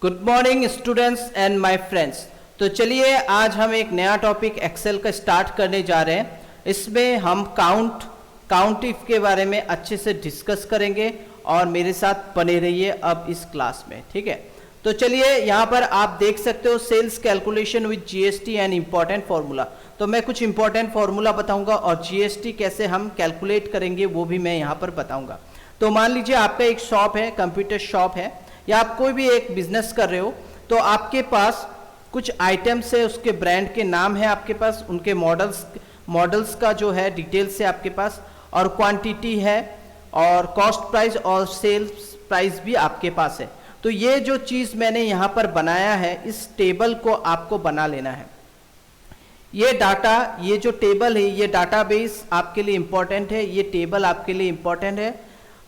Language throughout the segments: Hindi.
Good morning students and my friends. तो चलिए आज हम एक नया टॉपिक एक्सेल का स्टार्ट करने जा रहे हैं। इसमें हम काउंट इफ के बारे में अच्छे से डिस्कस करेंगे और मेरे साथ बने रहिए अब इस क्लास में, ठीक है। तो चलिए यहाँ पर आप देख सकते हो sales calculation with GST and important formula. तो मैं कुछ इंपॉर्टेंट फार्मूला बताऊंगा और जीएसटी कैसे हम कैलकुलेट करेंगे वो भी मैं यहाँ पर बताऊंगा। तो मान लीजिए आपका एक शॉप है, कंप्यूटर शॉप है, या आप कोई भी एक बिजनेस कर रहे हो, तो आपके पास कुछ आइटम्स है, उसके ब्रांड के नाम है आपके पास, उनके मॉडल्स का जो है डिटेल्स है आपके पास, और क्वांटिटी है और कॉस्ट प्राइस और सेल्स प्राइस भी आपके पास है। तो ये जो चीज़ मैंने यहाँ पर बनाया है, इस टेबल को आपको बना लेना है। ये डाटा, ये जो टेबल है, ये डाटाबेस आपके लिए इम्पोर्टेंट है, ये टेबल आपके लिए इम्पोर्टेंट है।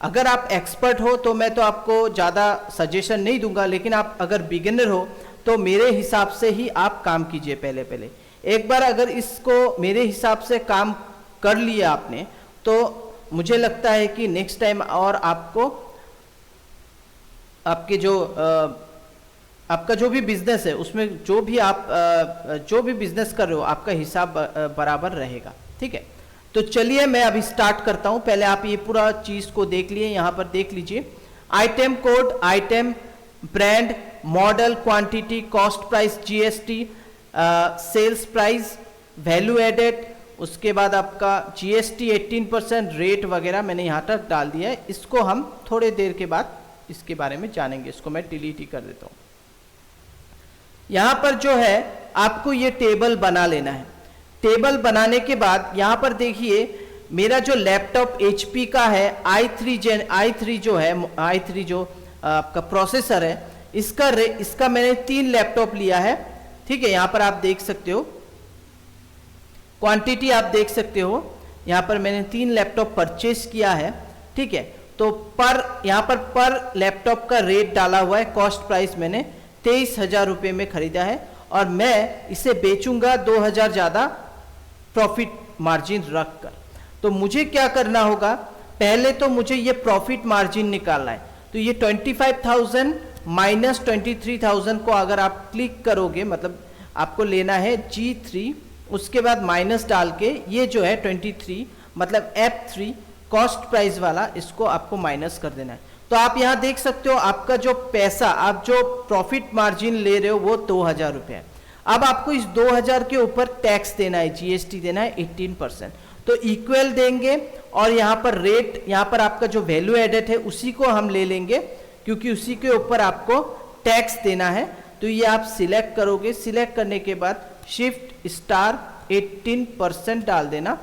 अगर आप एक्सपर्ट हो तो मैं तो आपको ज़्यादा सजेशन नहीं दूंगा, लेकिन आप अगर बिगिनर हो तो मेरे हिसाब से ही आप काम कीजिए। पहले एक बार अगर इसको मेरे हिसाब से काम कर लिया आपने, तो मुझे लगता है कि नेक्स्ट टाइम और आपको आपके आपका जो भी बिजनेस है उसमें जो भी बिजनेस कर रहे हो आपका हिसाब बराबर रहेगा, ठीक है। तो चलिए मैं अभी स्टार्ट करता हूं। पहले आप ये पूरा चीज को देख लिए, यहां पर देख लीजिए। Item code, item, brand, model, quantity, cost price, GST, sales price, value added, उसके बाद आपका जीएसटी 18%, रेट वगैरह मैंने यहां तक डाल दिया है। इसको हम थोड़ी देर के बाद इसके बारे में जानेंगे। इसको मैं डिलीट ही कर देता हूं। यहां पर जो है आपको ये टेबल बना लेना है। टेबल बनाने के बाद यहां पर देखिए मेरा जो लैपटॉप HP का है i3 जो है, i3 जो आपका प्रोसेसर है, इसका मैंने 3 लैपटॉप लिया है, ठीक है। यहां पर आप देख सकते हो क्वांटिटी, आप देख सकते हो यहां पर मैंने 3 लैपटॉप परचेस किया है, ठीक है। तो यहां पर लैपटॉप का रेट डाला हुआ है, कॉस्ट प्राइस मैंने 23,000 रुपये में खरीदा है और मैं इसे बेचूंगा 2,000 ज़्यादा प्रॉफिट मार्जिन रखकर। तो मुझे क्या करना होगा, पहले तो मुझे ये प्रॉफिट मार्जिन निकालना है। तो ये 25,000 माइनस 23,000 को अगर आप क्लिक करोगे, मतलब आपको लेना है G3, उसके बाद माइनस डाल के ये जो है 23 मतलब F3 कॉस्ट प्राइस वाला, इसको आपको माइनस कर देना है। तो आप यहाँ देख सकते हो आपका जो पैसा, आप जो प्रॉफिट मार्जिन ले रहे हो वो 2,000 रुपये है। अब आपको इस 2,000 के ऊपर टैक्स देना है, जीएसटी देना है 18%। तो इक्वल देंगे और यहाँ पर रेट, यहाँ पर आपका जो वैल्यू एडेड है उसी को हम ले लेंगे, क्योंकि उसी के ऊपर आपको टैक्स देना है। तो ये आप सिलेक्ट करोगे, सिलेक्ट करने के बाद शिफ्ट स्टार 18% डाल देना,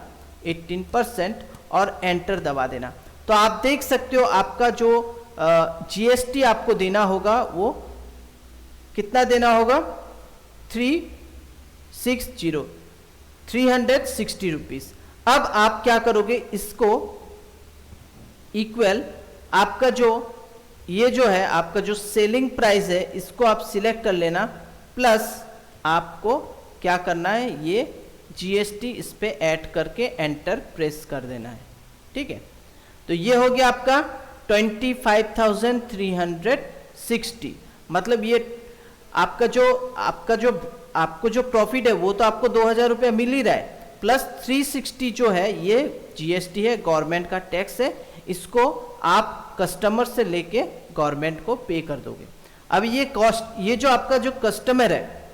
18%, और एंटर दबा देना। तो आप देख सकते हो आपका जो जीएसटी आपको देना होगा वो कितना देना होगा, 360 रुपीज। अब आप क्या करोगे, इसको इक्वल आपका जो ये जो है आपका जो सेलिंग प्राइस है, इसको आप सिलेक्ट कर लेना, प्लस आपको क्या करना है, ये जीएसटी इस पे ऐड करके एंटर प्रेस कर देना है, ठीक है। तो ये हो गया आपका 25,360। मतलब ये आपको जो प्रॉफिट है वो तो आपको 2,000 रुपये मिल ही रहा है, प्लस 360 जो है ये जीएसटी है, गवर्नमेंट का टैक्स है, इसको आप कस्टमर से लेके गवर्नमेंट को पे कर दोगे। अब ये कॉस्ट, ये जो आपका जो कस्टमर है,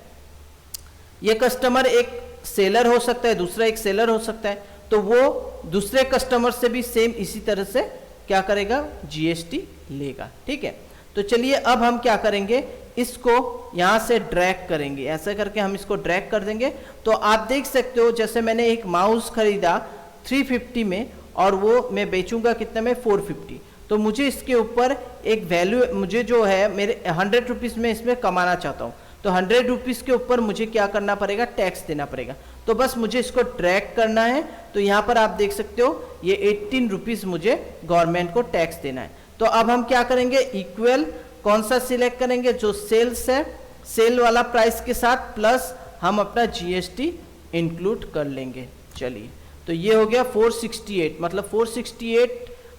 ये कस्टमर एक सेलर हो सकता है, दूसरा एक सेलर हो सकता है, तो वो दूसरे कस्टमर से भी सेम इसी तरह से क्या करेगा, जीएसटी लेगा, ठीक है। तो चलिए अब हम क्या करेंगे, इसको यहां से ड्रैग करेंगे, ऐसा करके हम इसको ड्रैग कर देंगे। तो आप देख सकते हो जैसे मैंने एक माउस खरीदा 350 में और वो मैं बेचूंगा कितने में, 450। तो मुझे इसके ऊपर एक वैल्यू, मुझे जो है मेरे 100 रुपीज़ में इसमें कमाना चाहता हूँ, तो 100 रुपीज़ के ऊपर मुझे क्या करना पड़ेगा, टैक्स देना पड़ेगा। तो बस मुझे इसको ड्रैग करना है। तो यहाँ पर आप देख सकते हो ये 18 रुपीज़ मुझे गवर्नमेंट को टैक्स देना है। तो अब हम क्या करेंगे, इक्वल कौन सा सिलेक्ट करेंगे, जो सेल्स है, सेल वाला प्राइस के साथ प्लस हम अपना जीएसटी इंक्लूड कर लेंगे। चलिए, तो ये हो गया 468, मतलब 468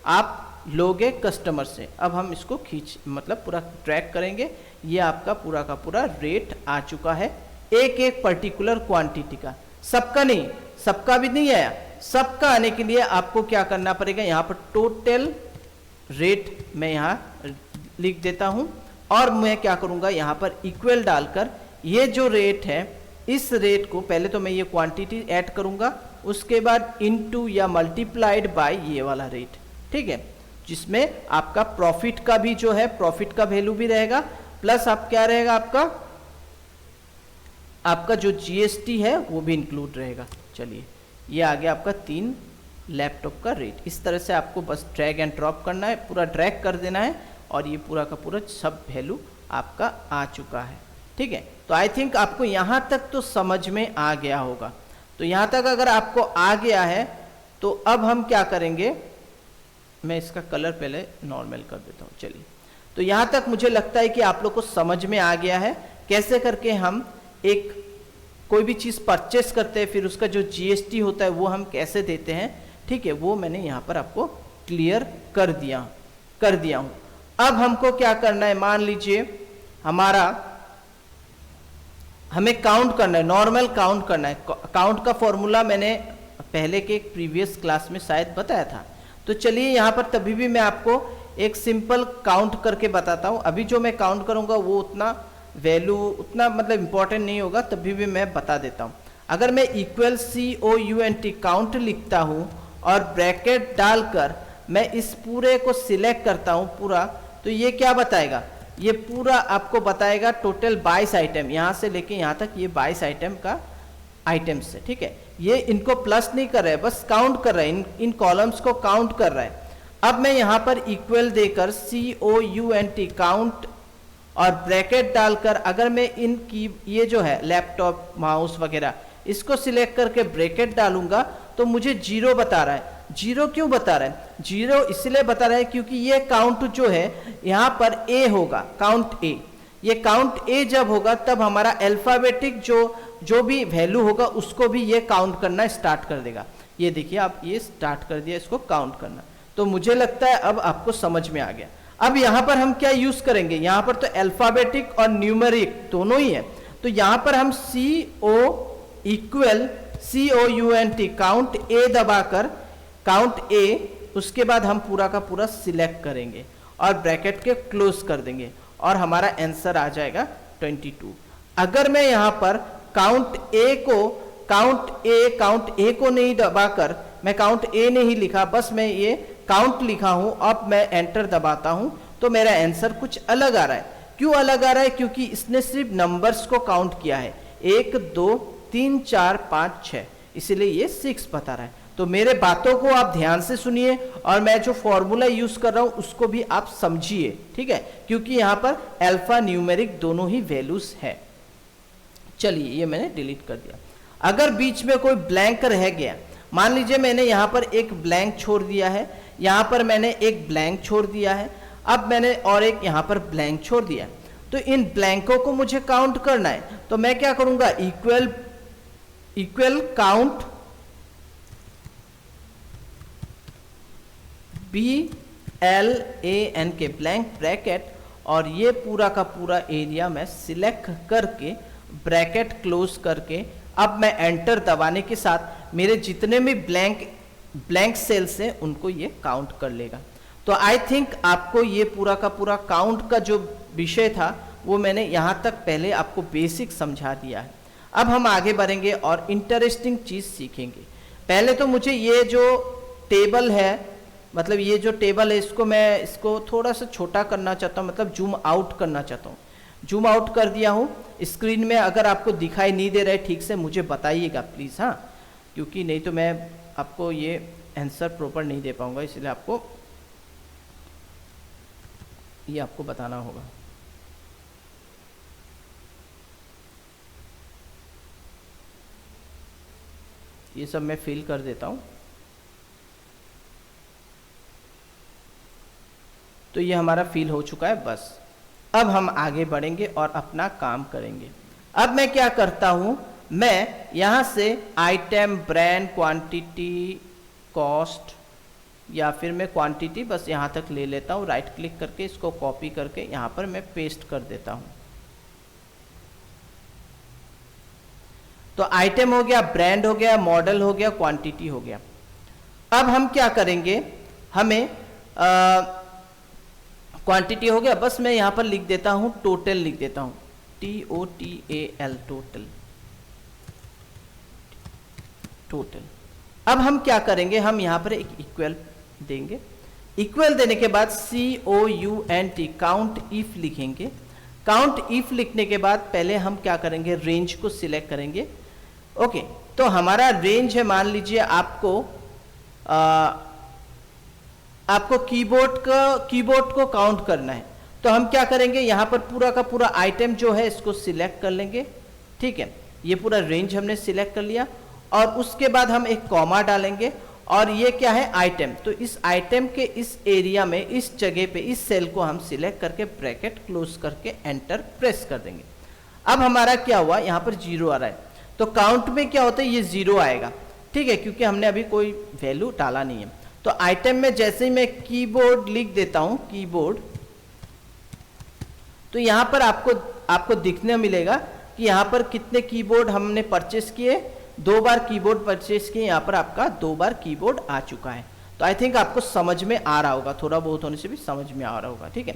आप लोगे कस्टमर से। अब हम इसको खींच मतलब पूरा ट्रैक करेंगे, ये आपका पूरा का पूरा रेट आ चुका है एक एक पर्टिकुलर क्वांटिटी का, सबका नहीं, सबका भी नहीं आया। सबका आने के लिए आपको क्या करना पड़ेगा, यहाँ पर टोटल रेट मैं यहाँ लिख देता हूँ और मैं क्या करूँगा यहाँ पर इक्वल डालकर ये जो रेट है इस रेट को पहले तो मैं ये क्वांटिटी ऐड करूँगा, उसके बाद इनटू या मल्टीप्लाइड बाय ये वाला रेट, ठीक है, जिसमें आपका प्रॉफिट का भी जो है प्रॉफिट का वैल्यू भी रहेगा, प्लस आप क्या रहेगा आपका जो जीएसटी है वो भी इंक्लूड रहेगा। चलिए ये आ गया आपका 3 लैपटॉप का रेट। इस तरह से आपको बस ड्रैग एंड ड्रॉप करना है, पूरा ड्रैग कर देना है और ये पूरा का पूरा सब वैल्यू आपका आ चुका है, ठीक है। तो आई थिंक आपको यहाँ तक तो समझ में आ गया होगा। तो यहाँ तक अगर आपको आ गया है तो अब हम क्या करेंगे, मैं इसका कलर पहले नॉर्मल कर देता हूँ। चलिए तो यहाँ तक मुझे लगता है कि आप लोग को समझ में आ गया है कैसे करके हम एक कोई भी चीज़ परचेस करते हैं फिर उसका जो जीएसटी होता है वो हम कैसे देते हैं, ठीक है, वो मैंने यहाँ पर आपको क्लियर कर दिया हूँ। अब हमको क्या करना है, मान लीजिए हमें काउंट करना है, नॉर्मल काउंट करना है। काउंट का फॉर्मूला मैंने पहले के एक प्रीवियस क्लास में शायद बताया था। तो चलिए यहाँ पर तभी भी मैं आपको एक सिंपल काउंट करके बताता हूँ। अभी जो मैं काउंट करूँगा वो उतना मतलब इम्पोर्टेंट नहीं होगा, तभी भी मैं बता देता हूँ। अगर मैं इक्वल COUNT काउंट लिखता हूँ और ब्रैकेट डालकर मैं इस पूरे को सिलेक्ट करता हूँ पूरा, तो ये क्या बताएगा, ये पूरा आपको बताएगा टोटल 22 आइटम, यहाँ से लेके यहाँ तक ये 22 आइटम का आइटम्स है, ठीक है। ये इनको प्लस नहीं कर रहा है, बस काउंट कर रहा है, इन कॉलम्स को काउंट कर रहा है। अब मैं यहाँ पर इक्वल देकर COUNT काउंट और ब्रैकेट डालकर अगर मैं इनकी ये जो है लैपटॉप माउस वगैरह इसको सिलेक्ट करके ब्रैकेट डालूंगा तो मुझे 0 बता रहा है। 0 क्यों बता रहा है, 0 इसलिए बता रहा है क्योंकि ये काउंट जो है यहाँ पर A होगा, काउंट A। ये काउंट A जब होगा तब हमारा अल्फाबेटिक जो भी वैल्यू होगा उसको भी ये काउंट करना स्टार्ट कर देगा। ये देखिए आप ये स्टार्ट कर दिया इसको काउंट करना। तो मुझे लगता है अब आपको समझ में आ गया। अब यहाँ पर हम क्या यूज करेंगे, यहाँ पर तो अल्फाबेटिक और न्यूमेरिक दोनों ही है, तो यहाँ पर हम COUNT काउंट A दबाकर काउंट A, उसके बाद हम पूरा का पूरा सिलेक्ट करेंगे और ब्रैकेट के क्लोज कर देंगे और हमारा आंसर आ जाएगा 22। अगर मैं यहाँ पर काउंट A को नहीं दबाकर मैं काउंट A नहीं लिखा, बस मैं ये काउंट लिखा हूं, अब मैं एंटर दबाता हूं तो मेरा आंसर कुछ अलग आ रहा है। क्यों अलग आ रहा है, क्योंकि इसने सिर्फ नंबर्स को काउंट किया है, 1 2 3 4 5 6, इसीलिए ये 6 बता रहा है। तो मेरे बातों को आप ध्यान से सुनिए और मैं जो फॉर्मूला यूज कर रहा हूं उसको भी आप समझिए, ठीक है, क्योंकि यहां पर अल्फा न्यूमेरिक दोनों ही वैल्यूज है। चलिए ये मैंने डिलीट कर दिया। अगर बीच में कोई ब्लैंक रह गया, मान लीजिए मैंने यहाँ पर एक ब्लैंक छोड़ दिया है, यहाँ पर मैंने एक ब्लैंक छोड़ दिया है, अब मैंने और एक यहाँ पर ब्लैंक छोड़ दिया है, तो इन ब्लैंकों को मुझे काउंट करना है। तो मैं क्या करूँगा, equal count BLANK blank bracket और ये पूरा का पूरा एरिया मैं सिलेक्ट करके ब्रैकेट क्लोज करके अब मैं एंटर दबाने के साथ मेरे जितने भी ब्लैंक सेल्स हैं उनको ये काउंट कर लेगा। तो आई थिंक आपको ये पूरा का पूरा काउंट का जो विषय था वो मैंने यहाँ तक पहले आपको बेसिक समझा दिया है। अब हम आगे बढ़ेंगे और इंटरेस्टिंग चीज़ सीखेंगे। पहले तो मुझे ये जो टेबल है, मतलब ये जो टेबल है इसको थोड़ा सा छोटा करना चाहता हूँ, मतलब जूम आउट करना चाहता हूँ। जूम आउट कर दिया हूँ। स्क्रीन में अगर आपको दिखाई नहीं दे रहा है ठीक से मुझे बताइएगा प्लीज़, हाँ, क्योंकि नहीं तो मैं आपको ये आंसर प्रॉपर नहीं दे पाऊंगा, इसलिए आपको बताना होगा। ये सब मैं फिल कर देता हूँ। तो ये हमारा फिल हो चुका है। बस अब हम आगे बढ़ेंगे और अपना काम करेंगे। अब मैं क्या करता हूँ, मैं यहाँ से आइटम, ब्रांड, क्वांटिटी, कॉस्ट, या फिर मैं क्वांटिटी बस यहाँ तक ले लेता हूँ, राइट क्लिक करके इसको कॉपी करके यहाँ पर मैं पेस्ट कर देता हूँ। तो आइटम हो गया, ब्रांड हो गया, मॉडल हो गया, क्वांटिटी हो गया। अब हम क्या करेंगे, हमें क्वांटिटी हो गया, बस मैं यहाँ पर लिख देता हूँ टोटल, लिख देता हूँ TOTAL, टोटल, टोटल। अब हम क्या करेंगे, हम यहाँ पर एक इक्वल देंगे। इक्वल देने के बाद COUNT, काउंट इफ लिखेंगे। काउंट इफ लिखने के बाद पहले हम क्या करेंगे, रेंज को सिलेक्ट करेंगे। ओके, तो हमारा रेंज है, मान लीजिए आपको कीबोर्ड को काउंट करना है, तो हम क्या करेंगे, यहाँ पर पूरा का पूरा आइटम जो है इसको सिलेक्ट कर लेंगे। ठीक है, ये पूरा रेंज हमने सिलेक्ट कर लिया और उसके बाद हम एक कॉमा डालेंगे और ये क्या है, आइटम। तो इस आइटम के इस एरिया में, इस जगह पे, इस सेल को हम सिलेक्ट करके ब्रैकेट क्लोज करके एंटर प्रेस कर देंगे। अब हमारा क्या हुआ, यहाँ पर 0 आ रहा है, तो काउंट में क्या होता है, ये 0 आएगा। ठीक है, क्योंकि हमने अभी कोई वैल्यू डाला नहीं है। तो आइटम में जैसे ही मैं कीबोर्ड लिख देता हूं, कीबोर्ड, तो यहां पर आपको दिखने मिलेगा कि यहां पर कितने कीबोर्ड हमने परचेस किए, 2 बार कीबोर्ड परचेस किए, यहां पर आपका 2 बार कीबोर्ड आ चुका है। तो आई थिंक आपको समझ में आ रहा होगा, थोड़ा बहुत होने से भी समझ में आ रहा होगा। ठीक है,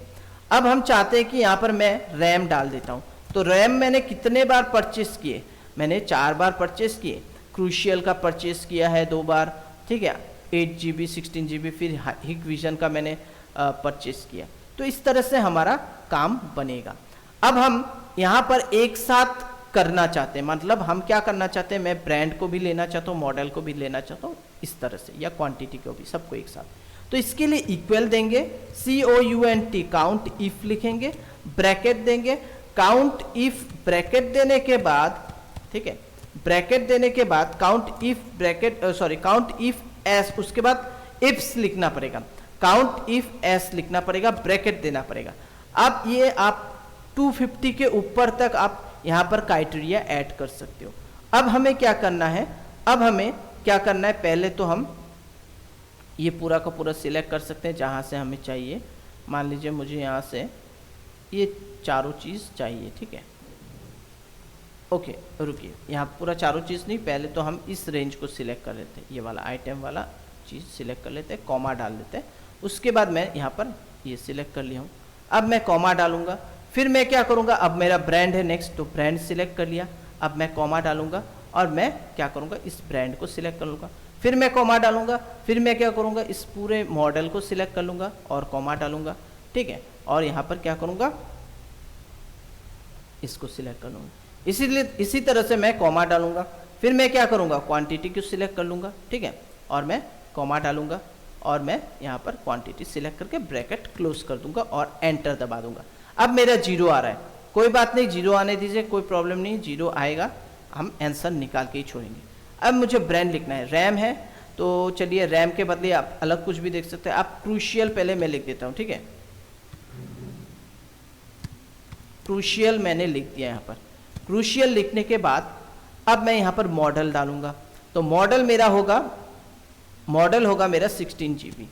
अब हम चाहते हैं कि यहां पर मैं रैम डाल देता हूं। तो रैम मैंने कितने बार परचेस किए, मैंने 4 बार परचेस किए। क्रूशियल का परचेस किया है 2 बार। ठीक है, 8 GB, 16 GB, फिर हिकविजन का मैंने परचेस किया। तो इस तरह से हमारा काम बनेगा। अब हम यहाँ पर एक साथ करना चाहते हैं, मतलब हम क्या करना चाहते हैं, मैं ब्रांड को भी लेना चाहता हूँ, मॉडल को भी लेना चाहता हूँ, इस तरह से, या क्वांटिटी को भी, सबको एक साथ। तो इसके लिए इक्वल देंगे, COUNT, काउंट इफ लिखेंगे, ब्रैकेट देंगे, काउंट इफ, ब्रैकेट देने के बाद, ठीक है, ब्रैकेट देने के बाद count if, bracket count if S, उसके बाद इफ्स लिखना पड़ेगा, काउंट इफ एस लिखना पड़ेगा, ब्रैकेट देना पड़ेगा। अब ये आप 250 के ऊपर तक आप यहाँ पर क्राइटेरिया ऐड कर सकते हो। अब हमें क्या करना है, अब हमें क्या करना है, पहले तो हम ये पूरा का पूरा सिलेक्ट कर सकते हैं जहाँ से हमें चाहिए। मान लीजिए मुझे यहाँ से ये चारों चीज़ चाहिए। ठीक है, ओके, रुकिए, यहाँ पूरा चारों चीज़ नहीं, पहले तो हम इस रेंज को सिलेक्ट कर लेते हैं, ये वाला आइटम वाला चीज़ सिलेक्ट कर लेते हैं, कॉमा डाल देते हैं। उसके बाद मैं यहाँ पर ये सिलेक्ट कर लिया हूँ, अब मैं कॉमा डालूंगा। फिर मैं क्या करूँगा, अब मेरा ब्रांड है नेक्स्ट, तो ब्रांड सिलेक्ट कर लिया, अब मैं कॉमा डालूंगा और मैं क्या करूँगा, इस ब्रांड को सिलेक्ट कर लूँगा, फिर मैं कॉमा डालूंगा, फिर मैं क्या करूँगा, इस पूरे मॉडल को सिलेक्ट कर लूँगा और कॉमा डालूंगा। ठीक है, और यहाँ पर क्या करूँगा, इसको सिलेक्ट कर लूँगा। इसी तरह से मैं कॉमा डालूंगा, फिर मैं क्या करूँगा, क्वांटिटी को सिलेक्ट कर लूँगा। ठीक है, और मैं कॉमा डालूंगा और मैं यहाँ पर क्वांटिटी सिलेक्ट करके ब्रैकेट क्लोज कर दूंगा और एंटर दबा दूंगा। अब मेरा 0 आ रहा है, कोई बात नहीं, 0 आने दीजिए, कोई प्रॉब्लम नहीं, 0 आएगा, हम आंसर निकाल के ही छोड़ेंगे। अब मुझे ब्रांड लिखना है, रैम है, तो चलिए रैम के बदले आप अलग कुछ भी देख सकते हैं। आप क्रूशियल पहले मैं लिख देता हूँ। ठीक है, क्रूशियल मैंने लिख दिया यहाँ पर। क्रूशियल लिखने के बाद अब मैं यहाँ पर मॉडल डालूंगा, तो मॉडल होगा मेरा 16 GB।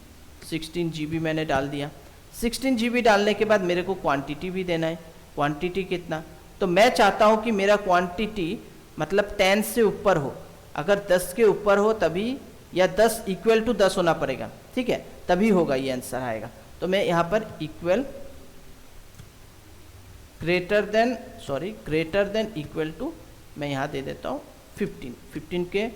16 GB मैंने डाल दिया। 16 GB डालने के बाद मेरे को क्वांटिटी भी देना है। क्वांटिटी कितना, तो मैं चाहता हूँ कि मेरा क्वांटिटी मतलब 10 से ऊपर हो, अगर 10 के ऊपर हो तभी, या 10 इक्वल टू 10 होना पड़ेगा। ठीक है, तभी होगा ये आंसर आएगा। तो मैं यहाँ पर equal, greater than equal to, मैं यहाँ दे देता हूँ 15 के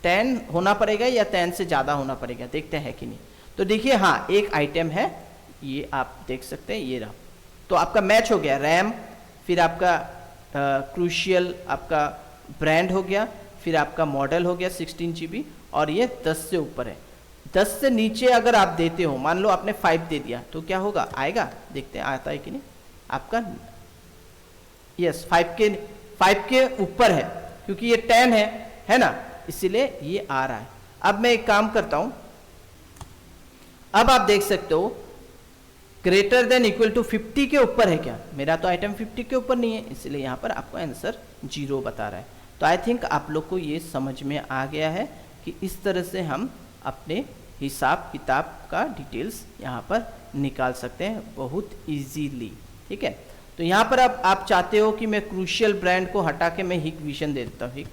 10 होना पड़ेगा या 10 से ज़्यादा होना पड़ेगा, देखते हैं कि नहीं। तो देखिए, हाँ, एक आइटम है, ये आप देख सकते हैं, ये रहा। तो आपका मैच हो गया, रैम, फिर आपका क्रूशियल, आपका ब्रांड हो गया, फिर आपका मॉडल हो गया 16 GB, और ये 10 से ऊपर है। 10 से नीचे अगर आप देते हो, मान लो आपने 5 दे दिया, तो क्या होगा, आएगा, देखते हैं आता है कि नहीं आपका। यस, 5 के ऊपर है, क्योंकि ये 10 है ना, इसीलिए ये आ रहा है। अब मैं एक काम करता हूं, अब आप देख सकते हो ग्रेटर देन इक्वल टू 50 के ऊपर है क्या, मेरा तो आइटम 50 के ऊपर नहीं है, इसलिए यहाँ पर आपको आंसर 0 बता रहा है। तो आई थिंक आप लोग को ये समझ में आ गया है कि इस तरह से हम अपने हिसाब किताब का डिटेल्स यहाँ पर निकाल सकते हैं बहुत इजीली। ठीक है, तो यहाँ पर अब आप चाहते हो कि मैं क्रूशियल ब्रांड को हटा के मैं हिकविजन दे देता हूँ,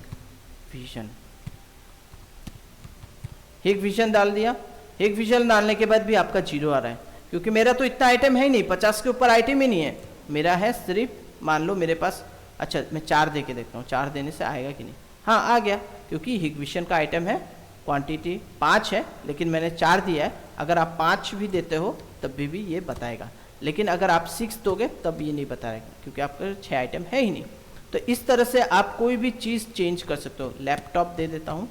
हिकविजन डाल दिया। हिकविजन डालने के बाद भी आपका 0 आ रहा है, क्योंकि मेरा तो इतना आइटम है ही नहीं, 50 के ऊपर आइटम ही नहीं है मेरा, है सिर्फ मान लो मेरे पास, अच्छा मैं 4 दे के देखता हूँ 4 देने से आएगा कि नहीं। हाँ आ गया, क्योंकि हिकविजन का आइटम है, क्वांटिटी 5 है, लेकिन मैंने 4 दिया है। अगर आप 5 भी देते हो तब भी ये बताएगा, लेकिन अगर आप 6 दोगे तब ये नहीं बताएगा, क्योंकि आपका 6 आइटम है ही नहीं। तो इस तरह से आप कोई भी चीज़ चेंज कर सकते हो। लैपटॉप दे देता हूँ,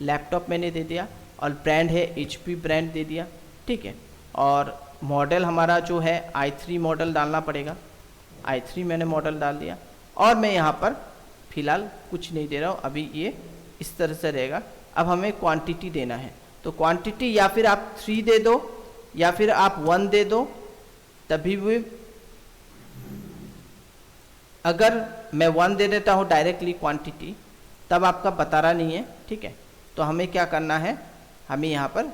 लैपटॉप मैंने दे दिया, और ब्रांड है HP ब्रांड दे दिया। ठीक है, और मॉडल हमारा जो है i3 मॉडल डालना पड़ेगा, i3 मैंने मॉडल डाल दिया। और मैं यहाँ पर फिलहाल कुछ नहीं दे रहा हूँ, अभी ये इस तरह से रहेगा। अब हमें क्वांटिटी देना है, तो क्वांटिटी या फिर आप 3 दे दो या फिर आप 1 दे दो, तभी भी अगर मैं 1 दे देता हूँ डायरेक्टली क्वांटिटी, तब आपका बता रहा नहीं है। ठीक है, तो हमें क्या करना है, हमें यहाँ पर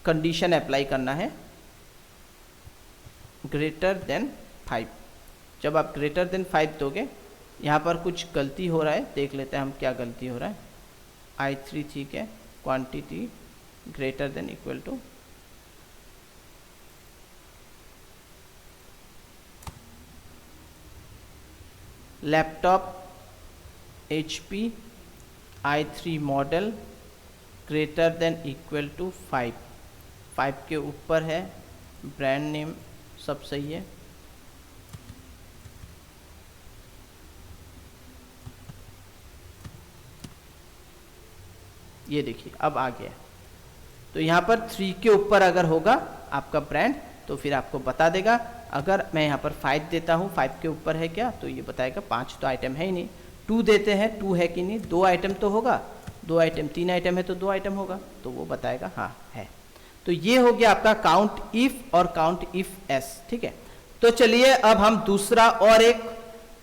कंडीशन अप्लाई करना है, ग्रेटर देन 5। जब आप ग्रेटर देन 5 दोगे, यहाँ पर कुछ गलती हो रहा है, देख लेते हैं हम क्या गलती हो रहा है। i3 ठीक है, quantity greater than equal to laptop HP i3 model greater than equal to 5 के ऊपर है, ब्रांड नेम सब सही है। ये देखिए अब आ गया। तो यहाँ पर 3 के ऊपर अगर होगा आपका ब्रांड तो फिर आपको बता देगा। अगर मैं यहाँ पर 5 देता हूँ, 5 के ऊपर है क्या, तो ये बताएगा 5 तो आइटम है ही नहीं। 2 देते हैं, 2 है कि नहीं, 2 आइटम तो होगा, 2 आइटम, 3 आइटम है तो 2 आइटम होगा, तो वो बताएगा हाँ है। तो ये हो गया आपका काउंट इफ और काउंट इफ एस। ठीक है, तो चलिए अब हम दूसरा और एक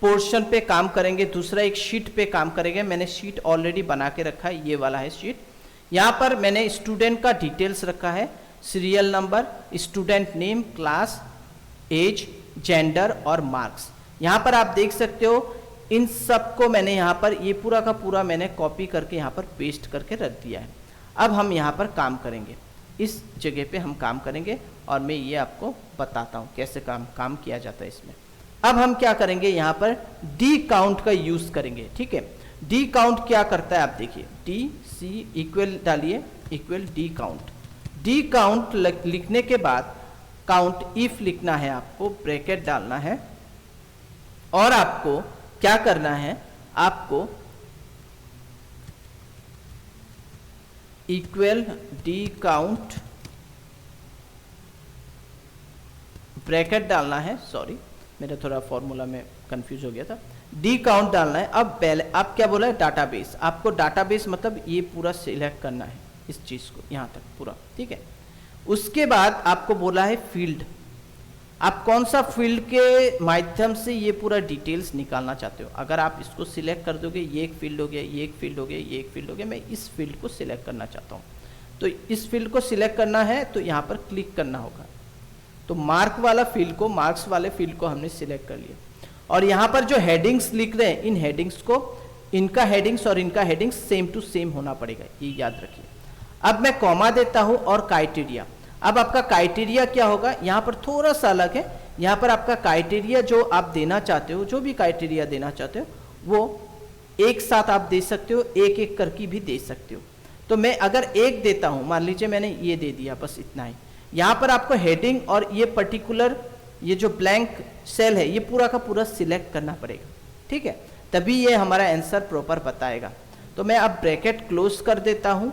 पोर्शन पे काम करेंगे, दूसरा एक शीट पे काम करेंगे। मैंने शीट ऑलरेडी बना के रखा है, ये वाला है शीट। यहाँ पर मैंने स्टूडेंट का डिटेल्स रखा है, serial number, student name, class, age, gender और मार्क्स। यहाँ पर आप देख सकते हो इन सब को मैंने यहाँ पर ये पूरा का पूरा मैंने कॉपी करके यहाँ पर पेस्ट करके रख दिया है। अब हम यहाँ पर काम करेंगे, इस जगह पे हम काम करेंगे और मैं ये आपको बताता हूँ कैसे काम किया जाता है इसमें। अब हम क्या करेंगे, यहाँ पर डी काउंट का यूज करेंगे। ठीक है, डी काउंट क्या करता है आप देखिए, डी सी इक्वल डालिए, equal D count. D count लिखने के बाद काउंट इफ लिखना है, आपको ब्रैकेट डालना है और आपको क्या करना है, आपको इक्वल डी काउंट ब्रैकेट डालना है। सॉरी मेरा थोड़ा फॉर्मूला में कंफ्यूज हो गया था। डी काउंट डालना है। अब पहले आप क्या बोला है, डाटाबेस। आपको डाटाबेस मतलब ये पूरा सिलेक्ट करना है, इस चीज को यहाँ तक पूरा। ठीक है, उसके बाद आपको बोला है फील्ड। आप कौन सा फील्ड के माध्यम से ये पूरा डिटेल्स निकालना चाहते हो। अगर आप इसको सिलेक्ट कर दोगे, ये एक फील्ड हो गया, ये एक फील्ड हो गया, ये एक फील्ड हो गया, मैं इस फील्ड को सिलेक्ट करना चाहता हूँ, तो इस फील्ड को सिलेक्ट करना है तो यहाँ पर क्लिक करना होगा। तो मार्क वाला फील्ड को, मार्क्स वाले फील्ड को हमने सिलेक्ट कर लिया। और यहाँ पर जो हेडिंग्स लिख रहे हैं, इन हेडिंग्स को, इनका हेडिंग्स और इनका हेडिंग्स सेम टू सेम होना पड़ेगा, ये याद रखिए। अब मैं कॉमा देता हूँ और क्राइटेरिया। अब आपका क्राइटेरिया क्या होगा, यहाँ पर थोड़ा सा अलग है। यहाँ पर आपका क्राइटेरिया जो आप देना चाहते हो, जो भी क्राइटेरिया देना चाहते हो, वो एक साथ आप दे सकते हो, एक एक करके भी दे सकते हो। तो मैं अगर एक देता हूँ, मान लीजिए मैंने ये दे दिया, बस इतना ही। यहाँ पर आपको हेडिंग और ये पर्टिकुलर ये जो ब्लैंक सेल है, ये पूरा का पूरा सिलेक्ट करना पड़ेगा। ठीक है, तभी ये हमारा आंसर प्रॉपर बताएगा। तो मैं अब ब्रैकेट क्लोज कर देता हूँ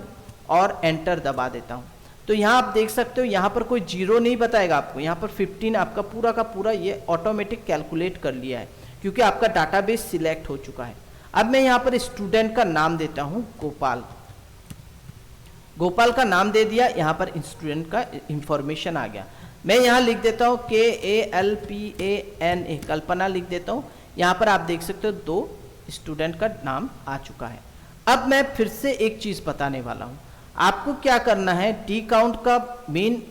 और एंटर दबा देता हूँ। तो यहाँ आप देख सकते हो, यहाँ पर कोई जीरो नहीं बताएगा आपको, यहाँ पर 15 आपका पूरा का पूरा ये ऑटोमेटिक कैलकुलेट कर लिया है, क्योंकि आपका डाटाबेस सिलेक्ट हो चुका है। अब मैं यहाँ पर स्टूडेंट का नाम देता हूँ गोपाल। गोपाल का नाम दे दिया, यहाँ पर स्टूडेंट का इंफॉर्मेशन आ गया। मैं यहाँ लिख देता हूँ KALPANA, कल्पना लिख देता हूँ। यहाँ पर आप देख सकते हो 2 स्टूडेंट का नाम आ चुका है। अब मैं फिर से एक चीज बताने वाला हूं, आपको क्या करना है, डी काउंट का मेन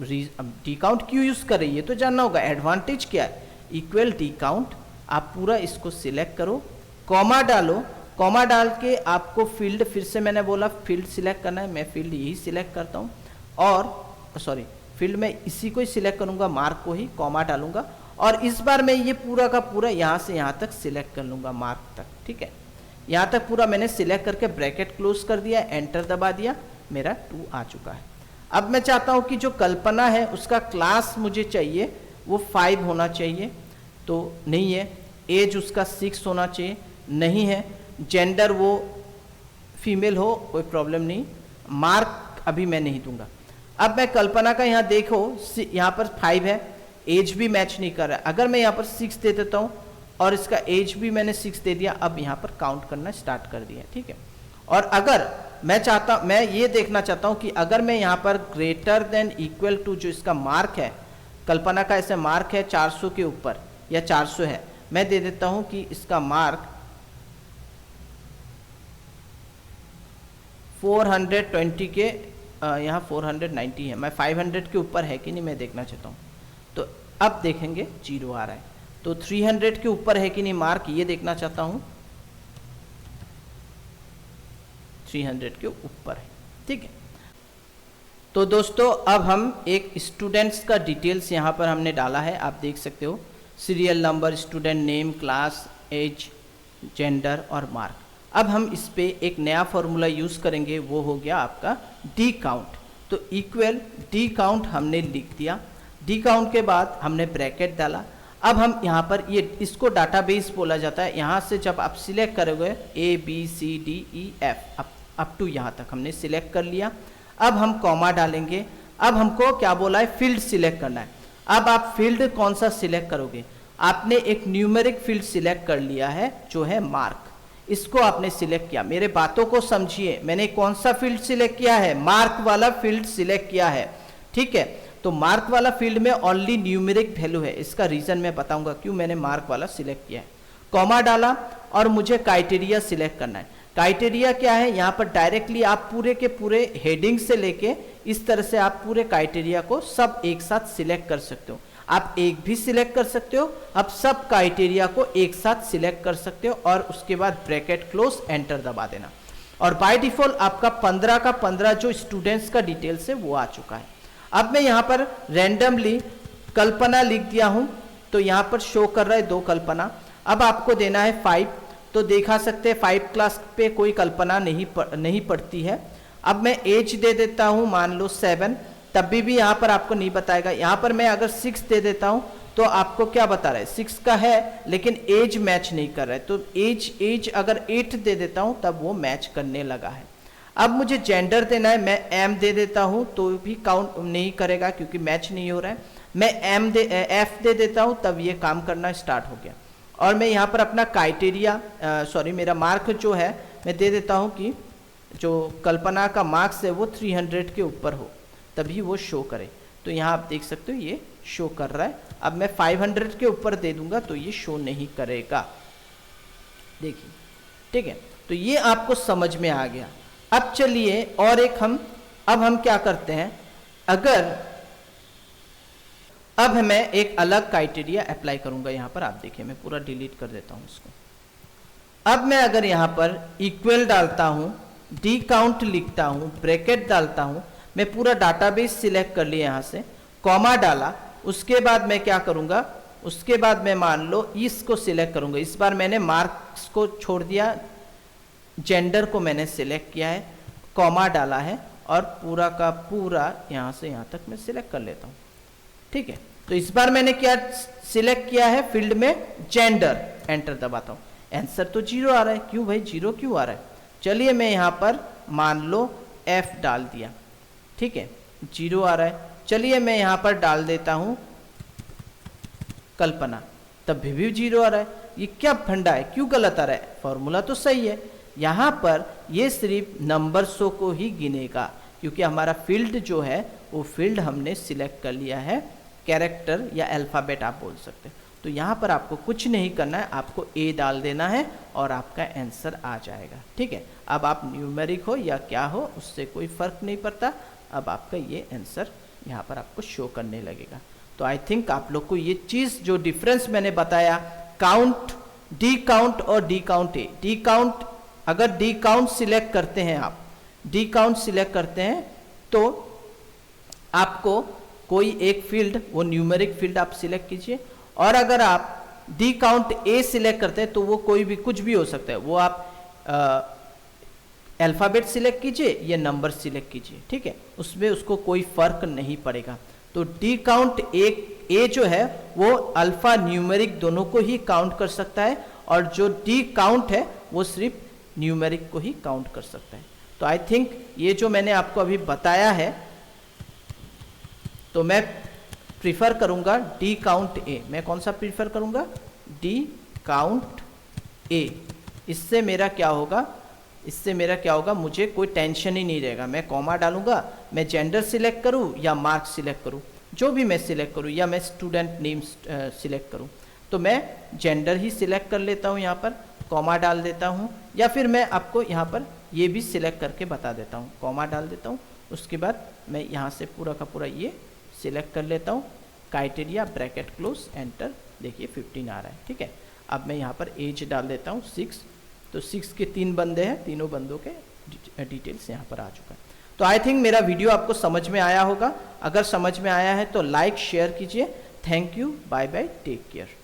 डी काउंट क्यों यूज कर रही है तो जानना होगा। एडवांटेज क्या है, इक्वल डी काउंट, आप पूरा इसको सिलेक्ट करो, कॉमा डालो, कॉमा डाल के आपको फील्ड, फिर से मैंने बोला फील्ड सिलेक्ट करना है, मैं फील्ड यही सिलेक्ट करता हूँ, और सॉरी फील्ड में इसी को ही सिलेक्ट करूंगा, मार्क को ही, कॉमा डालूंगा, और इस बार मैं ये पूरा का पूरा यहाँ से यहाँ तक सिलेक्ट कर लूंगा, मार्क तक। ठीक है, यहाँ तक पूरा मैंने सिलेक्ट करके ब्रैकेट क्लोज कर दिया, एंटर दबा दिया, मेरा 2 आ चुका है। अब मैं चाहता हूँ कि जो कल्पना है उसका क्लास मुझे चाहिए वो 5 होना चाहिए, तो नहीं है। एज उसका 6 होना चाहिए, नहीं है। जेंडर वो फीमेल हो, कोई प्रॉब्लम नहीं। मार्क अभी मैं नहीं दूंगा। अब मैं कल्पना का यहाँ देखो, यहाँ पर 5 है, एज भी मैच नहीं कर रहा है। अगर मैं यहाँ पर 6 दे देता हूँ और इसका एज भी मैंने 6 दे दिया, अब यहाँ पर काउंट करना स्टार्ट कर दिया। ठीक है, और अगर मैं ये देखना चाहता हूँ कि अगर मैं यहाँ पर ग्रेटर देन इक्वल टू, जो इसका मार्क है, कल्पना का ऐसे मार्क है 400 के ऊपर या 400 है, मैं दे देता हूँ कि इसका मार्क 420 के, यहाँ 490 है, मैं 500 के ऊपर है कि नहीं मैं देखना चाहता हूँ। तो अब देखेंगे 0 आ रहा है, तो 300 के ऊपर है कि नहीं मार्क, ये देखना चाहता हूँ, 300 के ऊपर है। ठीक है, तो दोस्तों अब हम एक स्टूडेंट्स का डिटेल्स यहाँ पर हमने डाला है, आप देख सकते हो, serial number, student name, class, age, gender और मार्क। अब हम इस पे एक नया फॉर्मूला यूज करेंगे, वो हो गया आपका डी काउंट। तो इक्वल डी काउंट हमने लिख दिया, डी काउंट के बाद हमने ब्रैकेट डाला। अब हम यहाँ पर ये इसको डाटाबेस बोला जाता है, यहाँ से जब आप सिलेक्ट करोगे ABCDEF अप टू यहाँ तक हमने सिलेक्ट कर लिया। अब हम कॉमा डालेंगे। अब हमको क्या बोला है, फील्ड सिलेक्ट करना है। अब आप फील्ड कौन सा सिलेक्ट करोगे, आपने एक न्यूमेरिक फील्ड सिलेक्ट कर लिया है जो है मार्क, इसको आपने सिलेक्ट किया। मेरे बातों को समझिए, मैंने कौन सा फील्ड सिलेक्ट किया है, मार्क वाला फील्ड सिलेक्ट किया है। ठीक है, तो मार्क वाला फील्ड में ओनली न्यूमेरिक वैल्यू है, इसका रीजन मैं बताऊंगा क्यों मैंने मार्क वाला सिलेक्ट किया है। कॉमा डाला और मुझे क्राइटेरिया सिलेक्ट करना है। क्राइटेरिया क्या है, यहाँ पर डायरेक्टली आप पूरे के पूरे हेडिंग से लेके इस तरह से आप पूरे क्राइटेरिया को सब एक साथ सिलेक्ट कर सकते हो। आप एक भी सिलेक्ट कर सकते हो, आप सब क्राइटेरिया को एक साथ सिलेक्ट कर सकते हो, और उसके बाद ब्रैकेट क्लोज, एंटर दबा देना। और बाय डिफॉल्ट आपका 15 का 15 जो स्टूडेंट्स का डिटेल्स है वो आ चुका है। अब मैं यहाँ पर रैंडमली कल्पना लिख दिया हूँ, तो यहाँ पर शो कर रहा है 2 कल्पना। अब आपको देना है 5, तो देखा सकते हैं 5 क्लास पे कोई कल्पना नहीं पड़ती है। अब मैं एज दे देता हूँ मान लो 7, तब भी यहाँ पर आपको नहीं बताएगा। यहाँ पर मैं अगर 6 दे देता हूँ तो आपको क्या बता रहा है, 6 का है लेकिन एज मैच नहीं कर रहा है, तो एज अगर 8 दे देता हूँ तब वो मैच करने लगा है। अब मुझे जेंडर देना है, मैं एम दे देता हूँ तो भी काउंट नहीं करेगा क्योंकि मैच नहीं हो रहा है। मैं एफ दे देता हूँ तब ये काम करना स्टार्ट हो गया। और मैं यहाँ पर अपना क्राइटेरिया मेरा मार्क जो है मैं दे देता हूँ कि जो कल्पना का मार्क्स है वो 300 के ऊपर हो, तभी वो शो करे। तो यहाँ आप देख सकते हो ये शो कर रहा है। अब मैं 500 के ऊपर दे दूंगा तो ये शो नहीं करेगा, देखिए। ठीक है, तो ये आपको समझ में आ गया। अब चलिए और एक अब हम क्या करते हैं, अब मैं एक अलग क्राइटेरिया अप्लाई करूंगा यहाँ पर। आप देखिए मैं पूरा डिलीट कर देता हूँ इसको। अब मैं अगर यहाँ पर इक्वल डालता हूँ, डी काउंट लिखता हूँ, ब्रैकेट डालता हूँ, मैं पूरा डाटाबेस सिलेक्ट कर लिया, यहाँ से कॉमा डाला। उसके बाद मैं क्या करूँगा, उसके बाद मैं मान लो इसको सिलेक्ट करूँगा। इस बार मैंने मार्क्स को छोड़ दिया, जेंडर को मैंने सिलेक्ट किया है, कॉमा डाला है, और पूरा का पूरा यहाँ से यहाँ तक मैं सिलेक्ट कर लेता हूँ। ठीक है, तो इस बार मैंने क्या सिलेक्ट किया है, फील्ड में जेंडर, एंटर दबाता हूँ। आंसर तो 0 आ रहा है, क्यों भाई 0 क्यों आ रहा है? चलिए मैं यहाँ पर मान लो F डाल दिया, ठीक है, 0 आ रहा है। चलिए मैं यहाँ पर डाल देता हूँ कल्पना, तब भी 0 आ रहा है। ये क्या फंडा है, क्यों गलत आ रहा है? फॉर्मूला तो सही है, यहाँ पर ये सिर्फ नंबर्सों को ही गिनेगा क्योंकि हमारा फील्ड जो है वो फील्ड हमने सिलेक्ट कर लिया है, कैरेक्टर या अल्फ़ाबेट आप बोल सकते हैं। तो यहाँ पर आपको कुछ नहीं करना है, आपको ए डाल देना है और आपका आंसर आ जाएगा। ठीक है, अब आप न्यूमेरिक हो या क्या हो उससे कोई फर्क नहीं पड़ता, अब आपका ये आंसर यहाँ पर आपको शो करने लगेगा। तो आई थिंक आप लोग को ये चीज़ जो डिफरेंस मैंने बताया, काउंट, डी काउंट और डी काउंट ए, डी काउंट, अगर डी काउंट सिलेक्ट करते हैं आप, डी काउंट सिलेक्ट करते हैं तो आपको कोई एक फील्ड, वो न्यूमेरिक फील्ड आप सिलेक्ट कीजिए, और अगर आप डी काउंट ए सिलेक्ट करते हैं तो वो कोई भी कुछ भी हो सकता है, वो आप अल्फ़ाबेट सिलेक्ट कीजिए या नंबर सिलेक्ट कीजिए। ठीक है, उसमें उसको कोई फर्क नहीं पड़ेगा। तो डी काउंट ए जो है वो अल्फा न्यूमेरिक दोनों को ही काउंट कर सकता है, और जो डी काउंट है वो सिर्फ न्यूमेरिक को ही काउंट कर सकता है। तो आई थिंक ये जो मैंने आपको अभी बताया है, तो मैं प्रीफर करूंगा डी काउंट ए। मैं कौन सा प्रीफर करूंगा? डी काउंट ए। इससे मेरा क्या होगा, इससे मेरा क्या होगा, मुझे कोई टेंशन ही नहीं रहेगा। मैं कॉमा डालूंगा, मैं जेंडर सिलेक्ट करूं या मार्क्स सिलेक्ट करूं, जो भी मैं सिलेक्ट करूं, या मैं स्टूडेंट नेम सिलेक्ट करूं, तो मैं जेंडर ही सिलेक्ट कर लेता हूं, यहाँ पर कॉमा डाल देता हूं, या फिर मैं आपको यहाँ पर ये भी सिलेक्ट करके बता देता हूँ, कॉमा डाल देता हूँ, उसके बाद मैं यहाँ से पूरा का पूरा ये सिलेक्ट कर लेता हूँ, क्राइटेरिया ब्रैकेट क्लोज, एंटर, देखिए 15 आ रहा है। ठीक है, अब मैं यहाँ पर एज डाल देता हूँ 6, तो 6 के 3 बंदे हैं, तीनों बंदों के डिटेल्स यहाँ पर आ चुका है। तो आई थिंक मेरा वीडियो आपको समझ में आया होगा। अगर समझ में आया है तो लाइक शेयर कीजिए। Thank you, bye bye, take care.